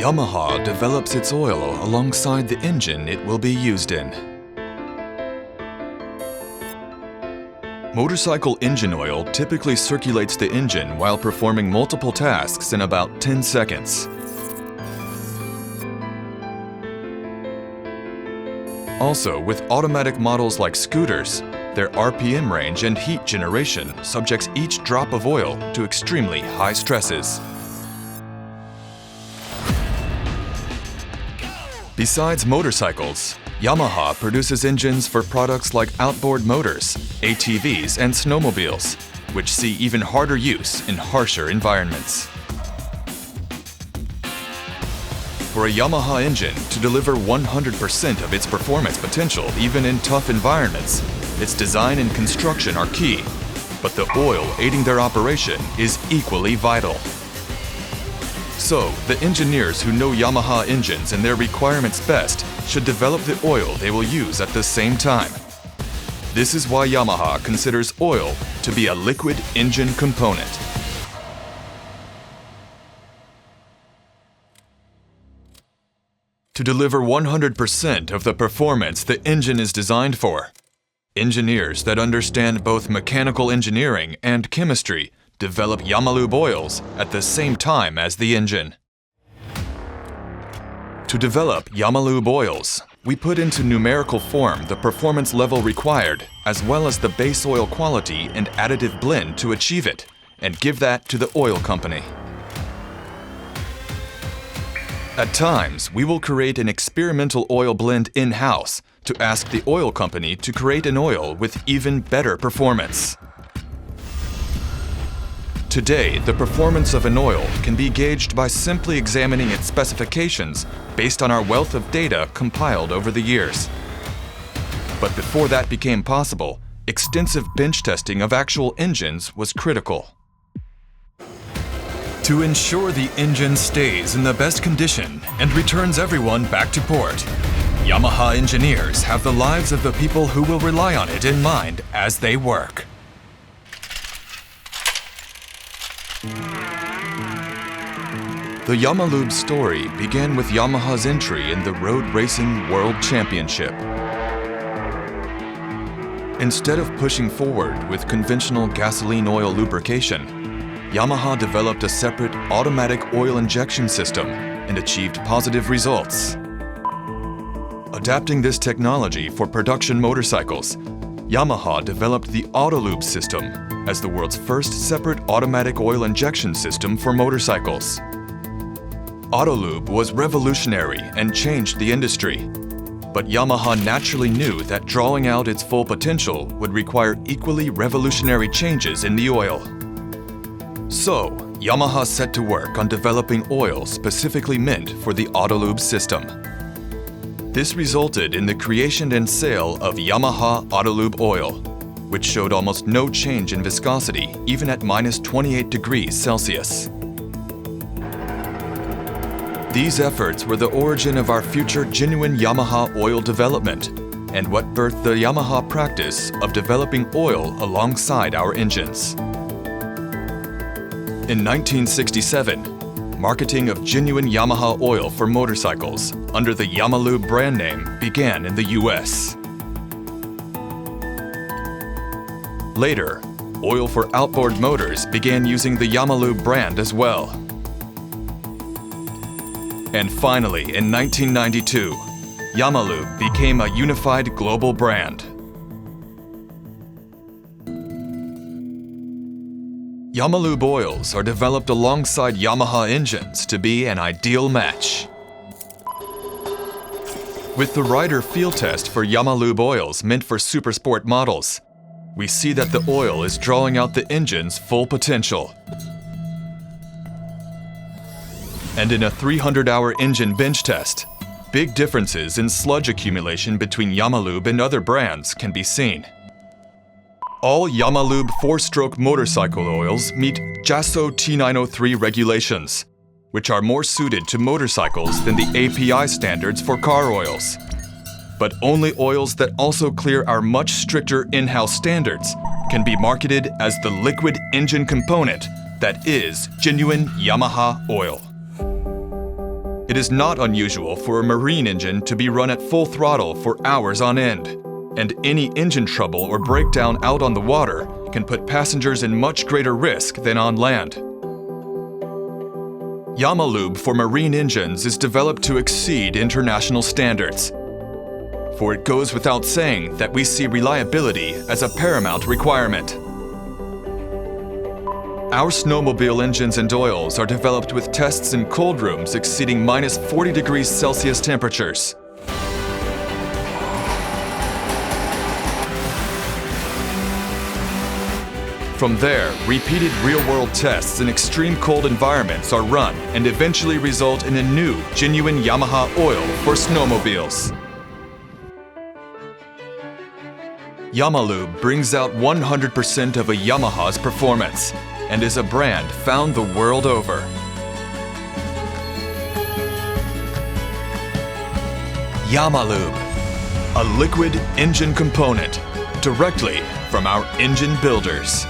Yamaha develops its oil alongside the engine it will be used in. Motorcycle engine oil typically circulates the engine while performing multiple tasks in about 10 seconds. Also, with automatic models like scooters, their RPM range and heat generation subjects each drop of oil to extremely high stresses. Besides motorcycles, Yamaha produces engines for products like outboard motors, ATVs, and snowmobiles, which see even harder use in harsher environments. For a Yamaha engine to deliver 100% of its performance potential even in tough environments, its design and construction are key, but the oil aiding their operation is equally vital. So, the engineers who know Yamaha engines and their requirements best should develop the oil they will use at the same time. This is why Yamaha considers oil to be a liquid engine component. To deliver 100% of the performance the engine is designed for, engineers that understand both mechanical engineering and chemistry develop Yamalube oils at the same time as the engine. To develop Yamalube oils, we put into numerical form the performance level required, as well as the base oil quality and additive blend to achieve it, and give that to the oil company. At times, we will create an experimental oil blend in-house to ask the oil company to create an oil with even better performance. Today, the performance of an oil can be gauged by simply examining its specifications based on our wealth of data compiled over the years. But before that became possible, extensive bench testing of actual engines was critical. To ensure the engine stays in the best condition and returns everyone back to port, Yamaha engineers have the lives of the people who will rely on it in mind as they work. The Yamalube story began with Yamaha's entry in the Road Racing World Championship. Instead of pushing forward with conventional gasoline oil lubrication, Yamaha developed a separate automatic oil injection system and achieved positive results. Adapting this technology for production motorcycles, Yamaha developed the Autolube system as the world's first separate automatic oil injection system for motorcycles. Autolube was revolutionary and changed the industry, but Yamaha naturally knew that drawing out its full potential would require equally revolutionary changes in the oil. So, Yamaha set to work on developing oil specifically meant for the Autolube system. This resulted in the creation and sale of Yamaha Autolube oil, which showed almost no change in viscosity even at minus 28 degrees Celsius. These efforts were the origin of our future genuine Yamaha oil development and what birthed the Yamaha practice of developing oil alongside our engines. In 1967, marketing of genuine Yamaha oil for motorcycles under the Yamalube brand name began in the US. Later, oil for outboard motors began using the Yamalube brand as well. And finally, in 1992, Yamalube became a unified global brand. Yamalube oils are developed alongside Yamaha engines to be an ideal match. With the rider field test for Yamalube oils meant for supersport models, we see that the oil is drawing out the engine's full potential. And in a 300-hour engine bench test, big differences in sludge accumulation between Yamalube and other brands can be seen. All Yamalube 4-stroke motorcycle oils meet JASO T903 regulations, which are more suited to motorcycles than the API standards for car oils. But only oils that also clear our much stricter in-house standards can be marketed as the liquid engine component that is genuine Yamaha oil. It is not unusual for a marine engine to be run at full throttle for hours on end, and any engine trouble or breakdown out on the water can put passengers in much greater risk than on land. YAMALUBE for marine engines is developed to exceed international standards. For it goes without saying that we see reliability as a paramount requirement. Our snowmobile engines and oils are developed with tests in cold rooms exceeding minus 40 degrees Celsius temperatures. From there, repeated real-world tests in extreme cold environments are run and eventually result in a new, genuine Yamaha oil for snowmobiles. YAMALUBE brings out 100% of a Yamaha's performance and is a brand found the world over. YAMALUBE, a liquid engine component directly from our engine builders.